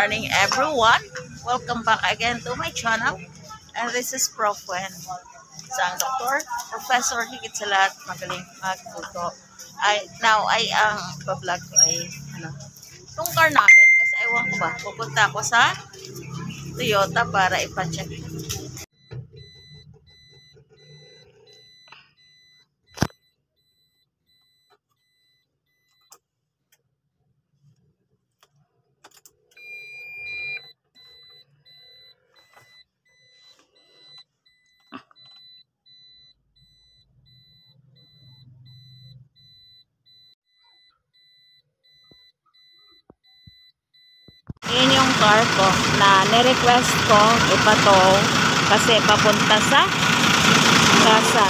morning, everyone. Welcome back again to my channel. And this is Prof. Wen. Isang doktor, professor, higit sa lahat, magaling magluto. Now, ang pa-vlog ko ay, itong car namin. Kasi ewan ko ba, pupunta ako sa Toyota para ipacheck. Yun yung car ko na nirequest ko ipatow kasi papunta sa casa.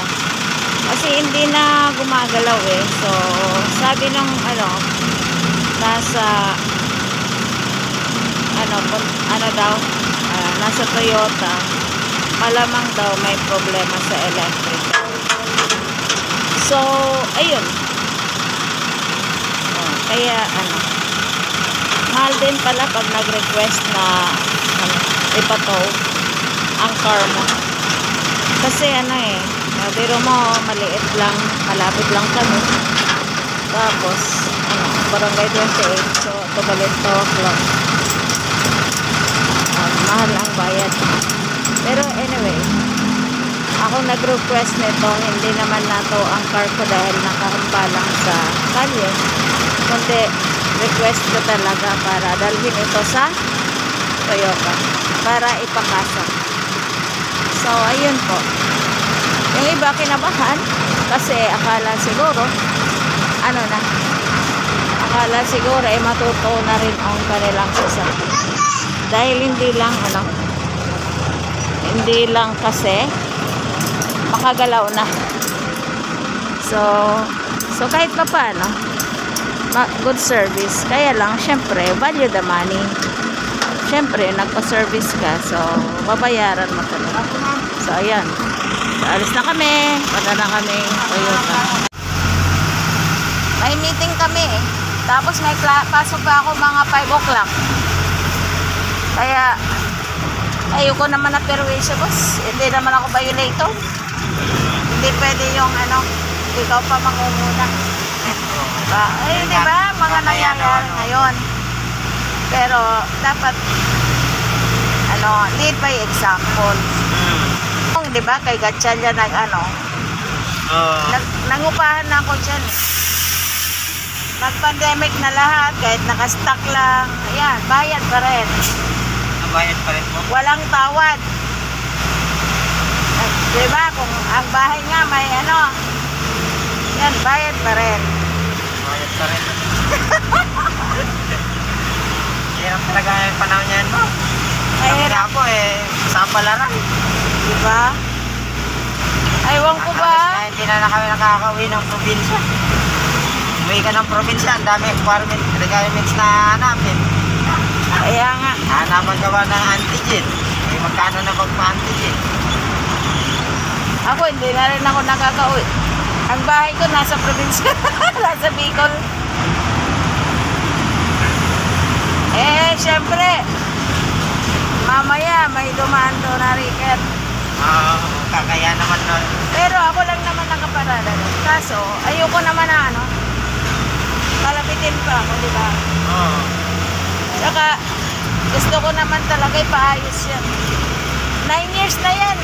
Kasi hindi na gumagalaw eh. So, sabi nung nasa Toyota, malamang daw may problema sa electric. So, ayun. Kaya mahal din pala pag nag-request na ipatow ang car mo. Kasi biro mo, maliit lang, malapit lang kami. Tapos, barangay 28, so Tubalito lang. Mahal ang bayad. Pero anyway, ako nag-request nito, hindi naman nato ang car ko dahil nakahambalang sa kalye. Kundi, request ko talaga para dalhin ito sa Toyota para ipakasa. So, ayun po. Yung iba kinabahan kasi akala siguro matuto na rin ang kanilang sasakyan. Dahil hindi lang kasi makagalaw na. So kahit pa paano, good service. Kaya lang, syempre, value the money. Syempre, nagpa-service ka. So, babayaran mo talaga. So, ayan. So, alis na kami. Punta na kami Toyota. May meeting kami eh. Tapos may pasok pa ako mga 5 o'clock. Kaya, ayoko naman na perwisyo, boss. Hindi naman ako violator. Hindi pwede yung ikaw pa mangunguna. Diba? Mga nangyayari ngayon. Pero, dapat, lead by example. Diba? Kay Gatchalya nangupahan na ako dyan. Mag-pandemic na lahat, kahit nakastock lang. Ayan, bayad pa rin. Bayad pa rin po? Walang tawad. Diba? Kung ang bahay nga may yan, bayad pa rin. Bayad pa rin. Hirap talaga yung panahon yan mo. Kami nga po sa palaran. Diba? Aywan ko ba? Hindi na kami nakakauwi ng probinsya. Umuwi ka ng probinsya, ang dami requirements na hanapin. Kaya nga. Hanapan gawa ng antigen. Magkano na magpa-antigen? Ako, hindi na rin ako nakakauwi. Ang bahay ko nasa probinsya. Nasa Bicol. Syempre, mamaya may dumaan doon na Ricket. Kakaya naman nun. Pero ako lang naman nakaparada doon. Kaso, ayoko naman palapitin pa ako, di ba? Oo. Saka, gusto ko naman talaga ipaayos yan. 9 years na yan.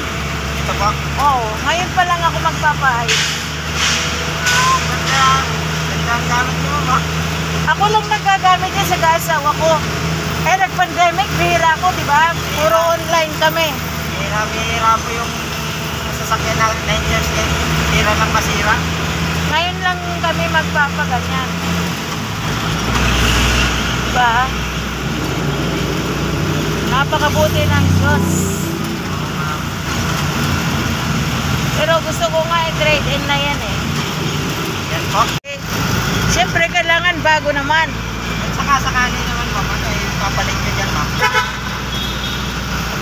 Ito po? Oo, ngayon pa lang ako magpapaayos. Ganda ang gamit mo ba? Ako lang nagagamit yan sa asawa ko. Nag-pandemic, bihira ko, di ba? Puro online kami. Bihira po yung sasakyan na 9 years kayo. Bihira lang masira. Ngayon lang kami magpapaganyan. Diba? Napakabuti ng Diyos. Pero gusto ko nga i-trade in na yan eh. Yan po. Siyempre kailangan bago naman. At saka sakali naman po, papalit nyo dyan ma'am.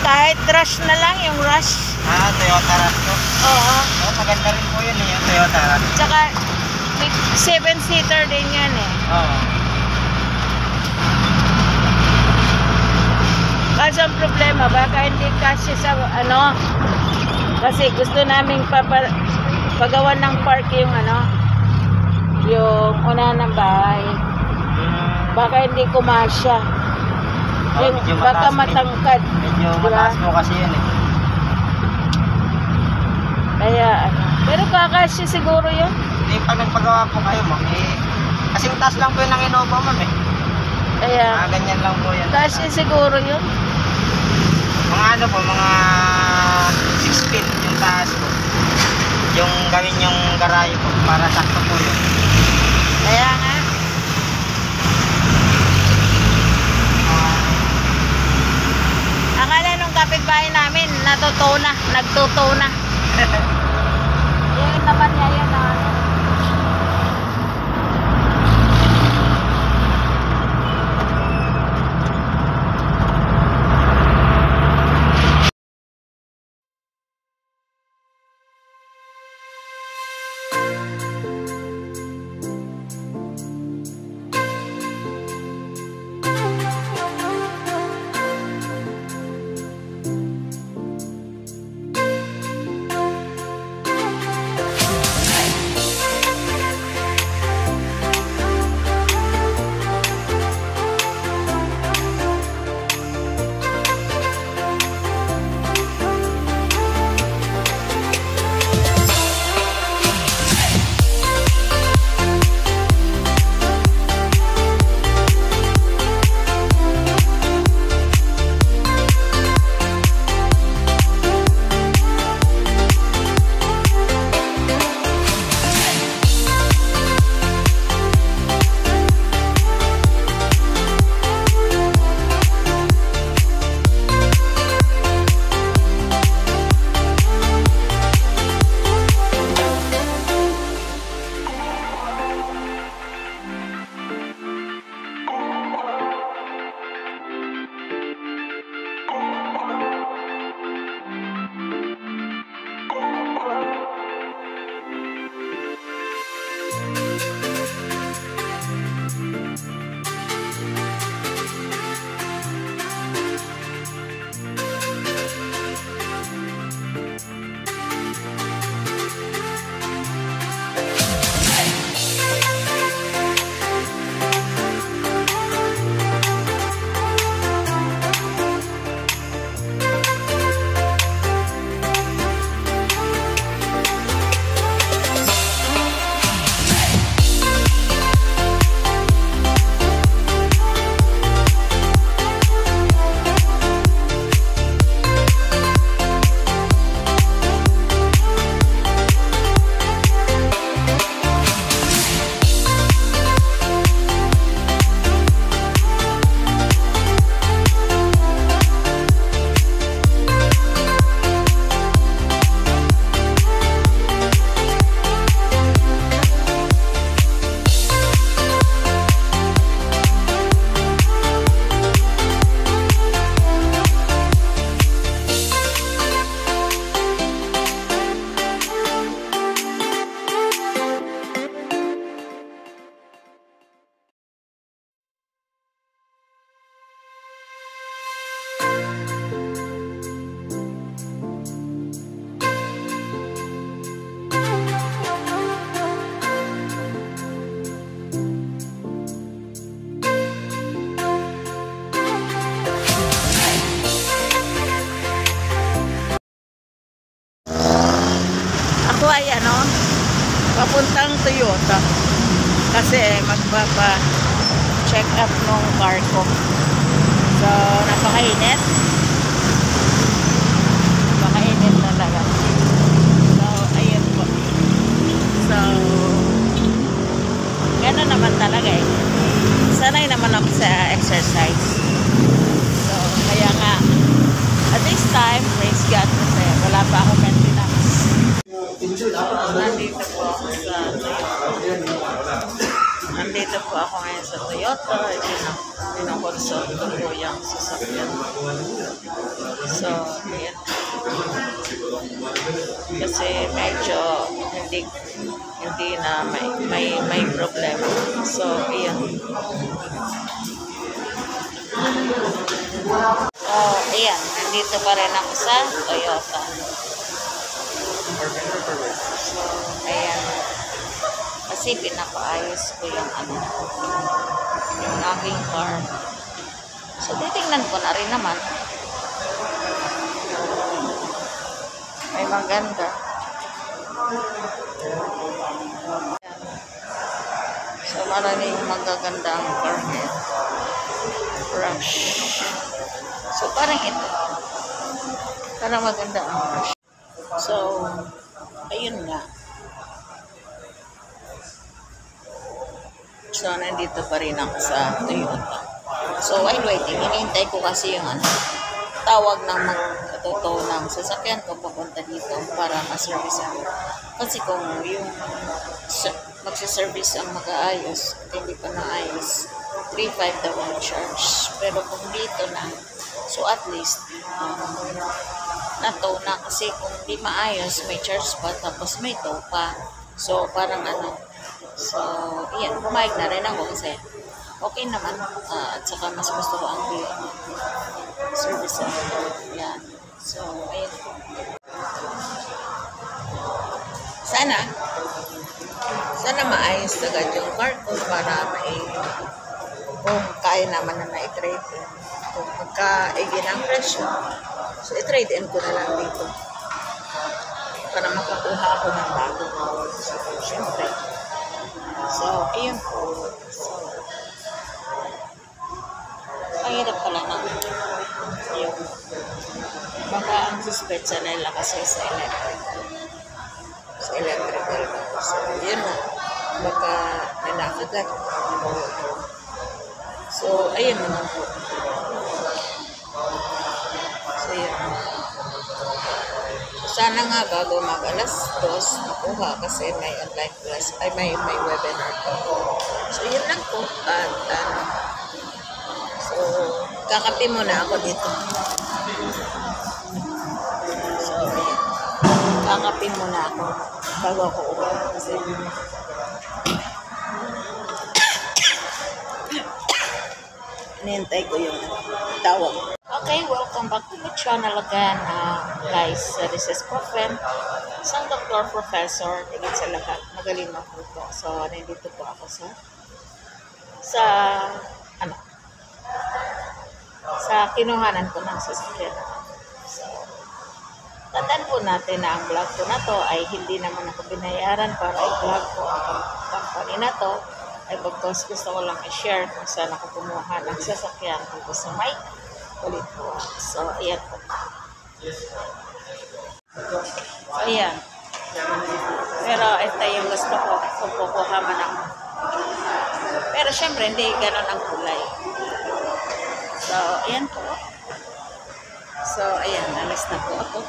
Kahit rush na lang, yung rush. Toyota Rush to? Oo. Maganda rin po yun yung Toyota Rush. Tsaka 7-seater din yan eh. Oo. kasi ang problema, baka hindi kasi sa ano, kasi gusto naming pagawan ng park yung ano, yung una ng bahay. Baka hindi kumasya. Yung, baka matangkad. Medyo diba? mataas mo kasi yun eh. Kaya ano, pero kakasya siguro yun. Hindi pag nagpagawa po kayo ma'am, eh, kasing taas lang po yun ng Innova ma'am eh. Kaya, Ganyan lang po yan. kasya siguro yun. Mga ano po, mga 6 feet yung taas po. Yung gawin yung garahe po, para sakto po yun. Kaya nga. Akala nung kapitbahay namin, nagtuto na. Yun naman niya yun na. ay ano, papuntang Toyota kasi magpapa-check up nung car ko. So, napakainit. Napakainit talaga. So, ayun po. So, gano'n naman talaga eh. Sanay naman ako sa exercise. So, kaya nga, at this time, praise God kasi wala pa ako maintenance. Nandito po ako sa Toyota. Nandito po ako ngayon sa Toyota. Pinakonsult ko po yung sasakyan. So, ayan. Kasi medyo hindi na may problema. So, ayan. So, ayan. Nandito pa rin ako sa Toyota. So, ayan. Kasi pinapaayos ko yung yung aking car. So, titignan ko na rin naman. May maganda. So, maraming magaganda ang car ngayon. Rush. So, parang ito. Parang maganda ang rush. So, ayun nga. So, nandito pa rin ako sa Toyota. So, while waiting, hinihintay ko kasi yung tawag ng magtotoo ng sasakyan ko papunta dito para ma-service ako. Kasi kung yung magsa-service ang mag-aayos at hindi pa naayos, 3.5 daw ang charge. Pero kung dito na, so at least, na-tow na kasi kung di maayos, may charge pa, tapos may tow pa. So, parang so, yan, pumayag na rin ako kasi okay naman. At saka mas gusto ko ang service. Yan. So, ayun. Sana maayos agad yung car ko para kung kaya naman na na-trade in. Kung magka-igin ang presyo, so i-trade in ko na lang dito. Para makakuha ako ng bago. So, syempre. So, ayun po. So, ang hirap pala ng yung baka ang suspensa nila kasi sa electrical. Sa electrical. So, yun na. Baka nalakagat. So, ayun naman po. So, yun. Sana nga bago mag-alas 2 nakuha kasi may online class, ay may webinar ko. So, yun lang po. At, so, kakape muna ako dito. So, ayan. Kakape muna ako bago ako uwi. Kasi, nihintay ko yung tawag. Okay, welcome back to the channel again, guys. This is Profen, isang doktor, professor, tigit sa lahat. Magaling na po ito. So, nandito po ako sa kinuhanan ko ng sasakyan. So, tandaan po natin na ang vlog ko na to ay hindi naman ako binayaran para i-vlog ko ang company na to. Ay pagkos gusto ko lang i-share kung saan ako kumuha ng sasakyan dito sa may ulit po. So, ayan po. So, ayan. Pero ito yung gusto ko kung kukuha man ako. Pero syempre, hindi ganun ang kulay. So, ayan po. So, ayan. Alis na po ako.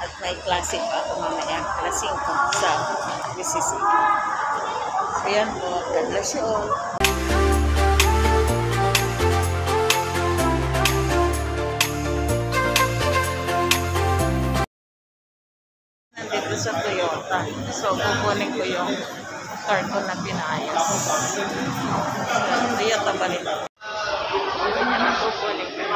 At may classic pa ako mamaya. Classic ko sa BCC. Ayan po, God bless you all. Nandito sa Toyota. So, kukunin ko yung car ko na pinayos. Toyota ba rin? Ayan ang kukunin ko.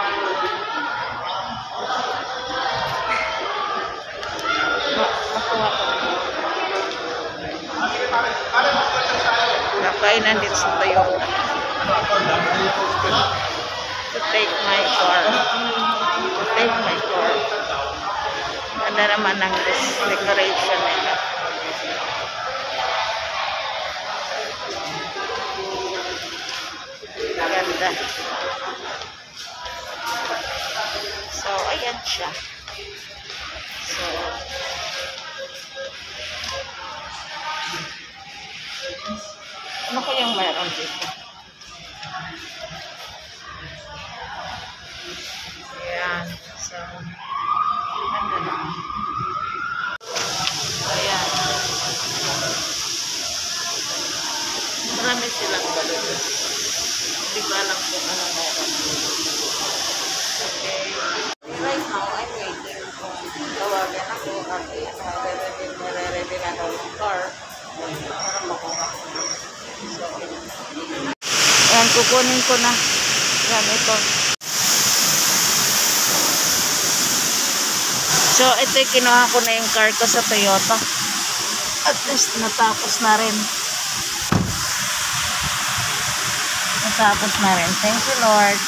Makuha ko. Kapay nandito sa Toyota to take my car. Ganda naman ang decoration nila. Ganda. So, ayan siya. So, ano ko yung meron dito? Ayan. So, ano na? Ayan. Marami silang balon. Hindi ko alam kung ano meron. Okay. Right now, I'm waiting. Tawagan ako. Nare-ready na daw yung car. Para makuha ko. So, ayan, kukunin ko na. Yan, ito. So, ito yung kinuha ko na yung car ko sa Toyota. At least, natapos na rin. Natapos na rin. Thank you, Lord.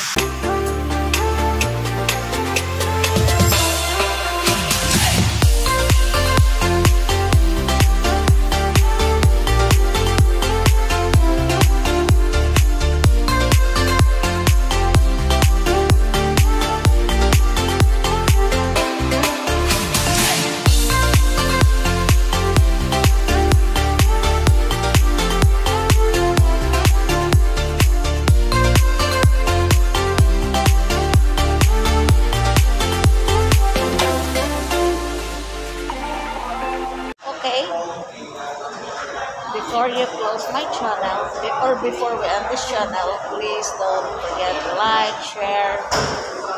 Before you close my channel, or before we end this channel, please don't forget to like, share,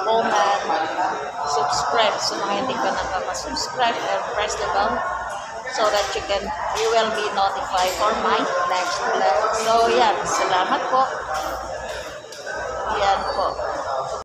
comment, subscribe sa mga hindi ka nakaka-subscribe, and press the bell so that you will be notified for my next vlog. So yan, salamat po. Yan po.